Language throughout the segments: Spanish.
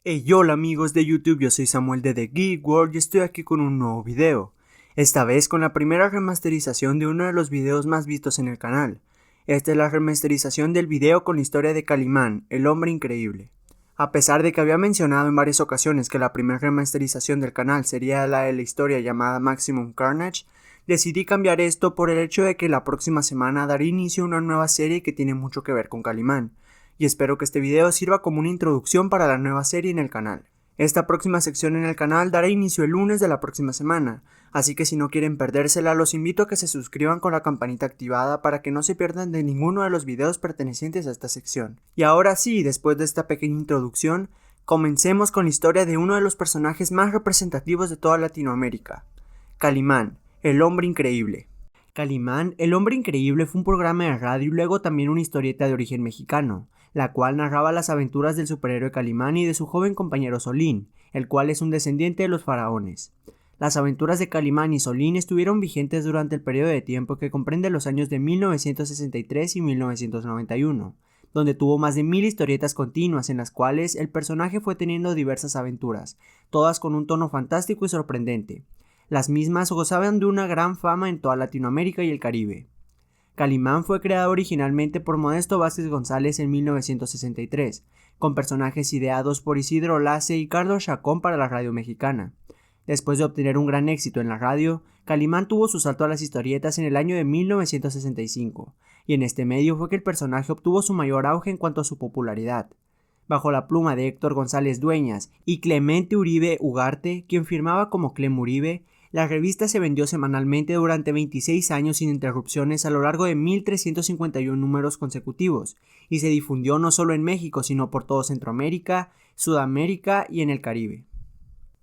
Hey, hola amigos de YouTube, yo soy Samuel de The Geek World y estoy aquí con un nuevo video. Esta vez con la primera remasterización de uno de los videos más vistos en el canal. Esta es la remasterización del video con la historia de Calimán, el hombre increíble. A pesar de que había mencionado en varias ocasiones que la primera remasterización del canal sería la de la historia llamada Maximum Carnage, decidí cambiar esto por el hecho de que la próxima semana daré inicio a una nueva serie que tiene mucho que ver con Calimán, y espero que este video sirva como una introducción para la nueva serie en el canal. Esta próxima sección en el canal dará inicio el lunes de la próxima semana, así que si no quieren perdérsela los invito a que se suscriban con la campanita activada para que no se pierdan de ninguno de los videos pertenecientes a esta sección. Y ahora sí, después de esta pequeña introducción, comencemos con la historia de uno de los personajes más representativos de toda Latinoamérica, Calimán, el hombre increíble. Calimán, el hombre increíble fue un programa de radio y luego también una historieta de origen mexicano, la cual narraba las aventuras del superhéroe Calimán y de su joven compañero Solín, el cual es un descendiente de los faraones. Las aventuras de Calimán y Solín estuvieron vigentes durante el periodo de tiempo que comprende los años de 1963 y 1991, donde tuvo más de 1000 historietas continuas en las cuales el personaje fue teniendo diversas aventuras, todas con un tono fantástico y sorprendente. Las mismas gozaban de una gran fama en toda Latinoamérica y el Caribe. Calimán fue creado originalmente por Modesto Vázquez González en 1963, con personajes ideados por Isidro Lace y Carlos Chacón para la radio mexicana. Después de obtener un gran éxito en la radio, Calimán tuvo su salto a las historietas en el año de 1965, y en este medio fue que el personaje obtuvo su mayor auge en cuanto a su popularidad. Bajo la pluma de Héctor González Dueñas y Clemente Uribe Ugarte, quien firmaba como Clem Uribe, la revista se vendió semanalmente durante 26 años sin interrupciones a lo largo de 1351 números consecutivos, y se difundió no solo en México sino por todo Centroamérica, Sudamérica y en el Caribe.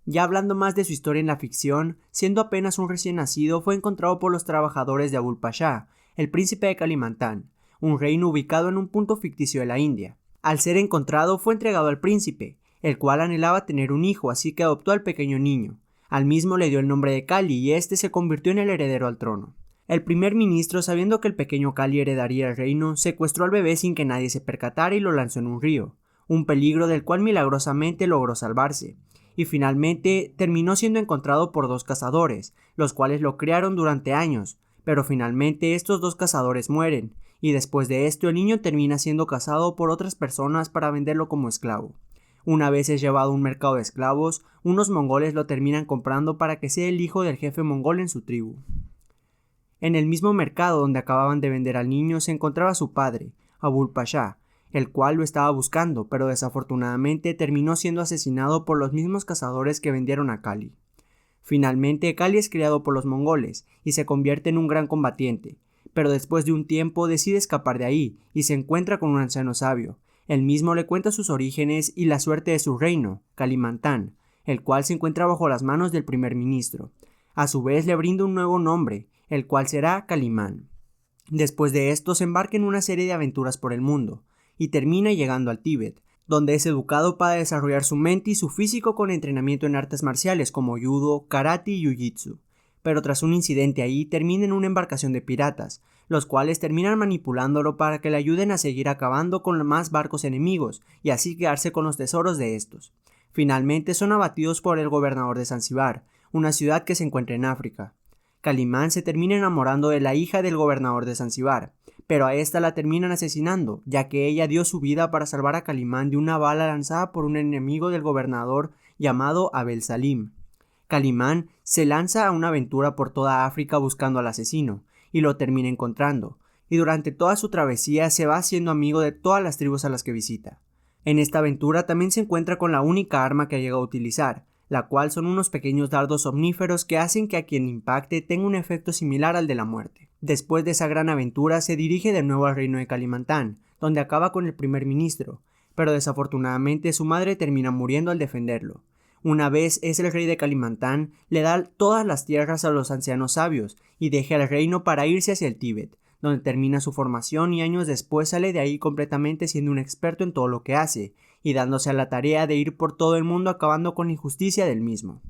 Ya hablando más de su historia en la ficción, siendo apenas un recién nacido fue encontrado por los trabajadores de Abul Pasha, el príncipe de Kalimantán, un reino ubicado en un punto ficticio de la India. Al ser encontrado fue entregado al príncipe, el cual anhelaba tener un hijo, así que adoptó al pequeño niño. Al mismo le dio el nombre de Cali y este se convirtió en el heredero al trono. El primer ministro, sabiendo que el pequeño Cali heredaría el reino, secuestró al bebé sin que nadie se percatara y lo lanzó en un río, un peligro del cual milagrosamente logró salvarse, y finalmente terminó siendo encontrado por 2 cazadores, los cuales lo criaron durante años, pero finalmente estos 2 cazadores mueren, y después de esto el niño termina siendo cazado por otras personas para venderlo como esclavo. Una vez es llevado a un mercado de esclavos, unos mongoles lo terminan comprando para que sea el hijo del jefe mongol en su tribu. En el mismo mercado donde acababan de vender al niño se encontraba su padre, Abul Pasha, el cual lo estaba buscando, pero desafortunadamente terminó siendo asesinado por los mismos cazadores que vendieron a Cali. Finalmente, Cali es criado por los mongoles y se convierte en un gran combatiente, pero después de un tiempo decide escapar de ahí y se encuentra con un anciano sabio. Él mismo le cuenta sus orígenes y la suerte de su reino, Kalimantán, el cual se encuentra bajo las manos del primer ministro. A su vez le brinda un nuevo nombre, el cual será Calimán. Después de esto se embarca en una serie de aventuras por el mundo, y termina llegando al Tíbet, donde es educado para desarrollar su mente y su físico con entrenamiento en artes marciales como judo, karate y jiu-jitsu. Pero tras un incidente ahí termina en una embarcación de piratas, los cuales terminan manipulándolo para que le ayuden a seguir acabando con más barcos enemigos y así quedarse con los tesoros de estos. Finalmente son abatidos por el gobernador de Zanzíbar, una ciudad que se encuentra en África. Calimán se termina enamorando de la hija del gobernador de Zanzíbar, pero a esta la terminan asesinando, ya que ella dio su vida para salvar a Calimán de una bala lanzada por un enemigo del gobernador llamado Abel Salim. Calimán se lanza a una aventura por toda África buscando al asesino, y lo termina encontrando, y durante toda su travesía se va haciendo amigo de todas las tribus a las que visita. En esta aventura también se encuentra con la única arma que llega a utilizar, la cual son unos pequeños dardos omníferos que hacen que a quien impacte tenga un efecto similar al de la muerte. Después de esa gran aventura se dirige de nuevo al reino de Kalimantán, donde acaba con el primer ministro, pero desafortunadamente su madre termina muriendo al defenderlo. Una vez es el rey de Kalimantán, le da todas las tierras a los ancianos sabios y deja el reino para irse hacia el Tíbet, donde termina su formación y años después sale de ahí completamente siendo un experto en todo lo que hace, y dándose a la tarea de ir por todo el mundo acabando con la injusticia del mismo.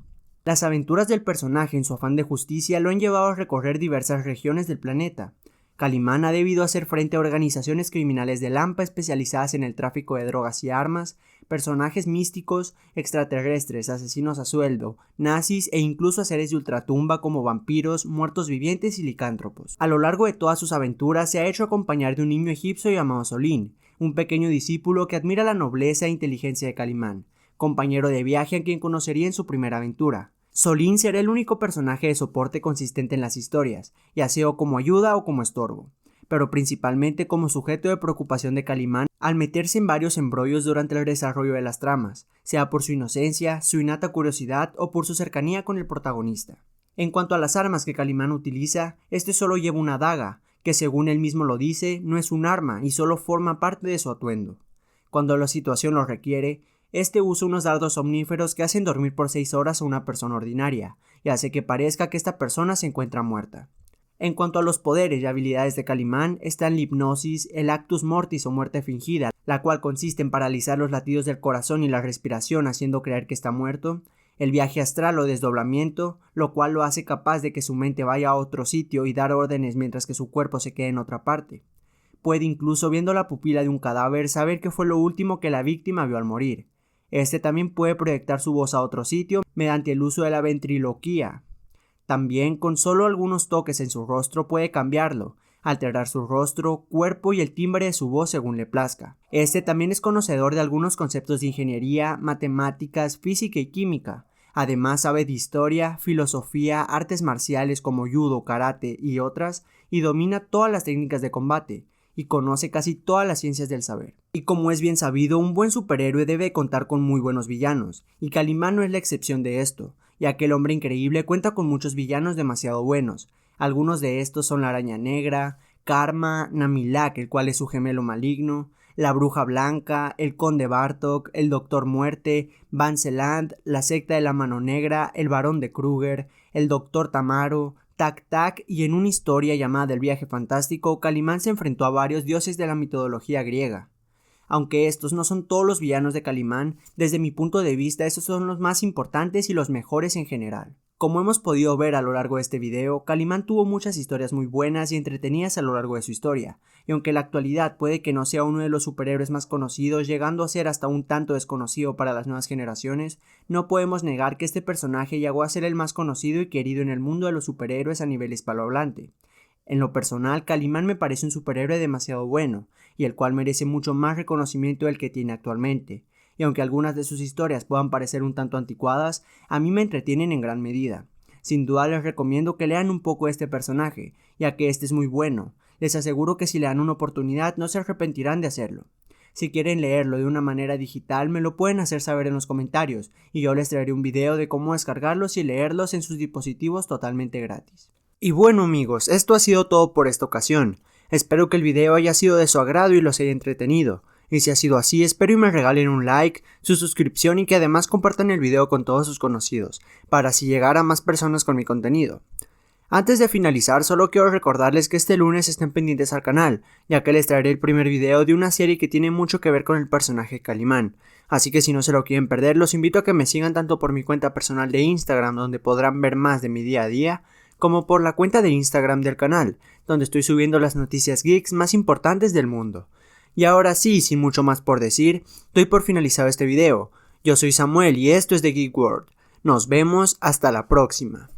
Las aventuras del personaje en su afán de justicia lo han llevado a recorrer diversas regiones del planeta. Calimán ha debido hacer frente a organizaciones criminales de Lampa especializadas en el tráfico de drogas y armas, personajes místicos, extraterrestres, asesinos a sueldo, nazis e incluso a seres de ultratumba como vampiros, muertos vivientes y licántropos. A lo largo de todas sus aventuras se ha hecho acompañar de un niño egipcio llamado Solín, un pequeño discípulo que admira la nobleza e inteligencia de Calimán, compañero de viaje a quien conocería en su primera aventura. Solín será el único personaje de soporte consistente en las historias, ya sea como ayuda o como estorbo, pero principalmente como sujeto de preocupación de Calimán al meterse en varios embrollos durante el desarrollo de las tramas, sea por su inocencia, su innata curiosidad o por su cercanía con el protagonista. En cuanto a las armas que Calimán utiliza, este solo lleva una daga, que según él mismo lo dice, no es un arma y solo forma parte de su atuendo. Cuando la situación lo requiere, este usa unos dardos omníferos que hacen dormir por 6 horas a una persona ordinaria, y hace que parezca que esta persona se encuentra muerta. En cuanto a los poderes y habilidades de Calimán, están la hipnosis, el actus mortis o muerte fingida, la cual consiste en paralizar los latidos del corazón y la respiración haciendo creer que está muerto, el viaje astral o desdoblamiento, lo cual lo hace capaz de que su mente vaya a otro sitio y dar órdenes mientras que su cuerpo se quede en otra parte. Puede incluso viendo la pupila de un cadáver saber qué fue lo último que la víctima vio al morir. Este también puede proyectar su voz a otro sitio mediante el uso de la ventriloquía. También con solo algunos toques en su rostro puede cambiarlo, alterar su rostro, cuerpo y el timbre de su voz según le plazca. Este también es conocedor de algunos conceptos de ingeniería, matemáticas, física y química. Además sabe de historia, filosofía, artes marciales como judo, karate y otras, y domina todas las técnicas de combate, y conoce casi todas las ciencias del saber. Y como es bien sabido, un buen superhéroe debe contar con muy buenos villanos, y Calimán no es la excepción de esto, ya que el Hombre Increíble cuenta con muchos villanos demasiado buenos. Algunos de estos son la Araña Negra, Karma, Namilak, el cual es su gemelo maligno, la Bruja Blanca, el Conde Bartok, el Doctor Muerte, Van Zeland, la Secta de la Mano Negra, el Barón de Kruger, el Doctor Tamaro, Tac Tac, y en una historia llamada El Viaje Fantástico, Calimán se enfrentó a varios dioses de la mitología griega. Aunque estos no son todos los villanos de Calimán, desde mi punto de vista estos son los más importantes y los mejores en general. Como hemos podido ver a lo largo de este video, Calimán tuvo muchas historias muy buenas y entretenidas a lo largo de su historia, y aunque en la actualidad puede que no sea uno de los superhéroes más conocidos, llegando a ser hasta un tanto desconocido para las nuevas generaciones, no podemos negar que este personaje llegó a ser el más conocido y querido en el mundo de los superhéroes a nivel hispanohablante. En lo personal, Calimán me parece un superhéroe demasiado bueno, y el cual merece mucho más reconocimiento del que tiene actualmente. Y aunque algunas de sus historias puedan parecer un tanto anticuadas, a mí me entretienen en gran medida. Sin duda les recomiendo que lean un poco de este personaje, ya que este es muy bueno. Les aseguro que si le dan una oportunidad no se arrepentirán de hacerlo. Si quieren leerlo de una manera digital me lo pueden hacer saber en los comentarios, y yo les traeré un video de cómo descargarlos y leerlos en sus dispositivos totalmente gratis. Y bueno amigos, esto ha sido todo por esta ocasión. Espero que el video haya sido de su agrado y los haya entretenido. Y si ha sido así, espero y me regalen un like, su suscripción y que además compartan el video con todos sus conocidos, para así llegar a más personas con mi contenido. Antes de finalizar, solo quiero recordarles que este lunes estén pendientes al canal, ya que les traeré el primer video de una serie que tiene mucho que ver con el personaje Calimán. Así que si no se lo quieren perder, los invito a que me sigan tanto por mi cuenta personal de Instagram, donde podrán ver más de mi día a día, como por la cuenta de Instagram del canal, donde estoy subiendo las noticias geeks más importantes del mundo. Y ahora sí, sin mucho más por decir, doy por finalizado este video. Yo soy Samuel y esto es The Geek World. Nos vemos hasta la próxima.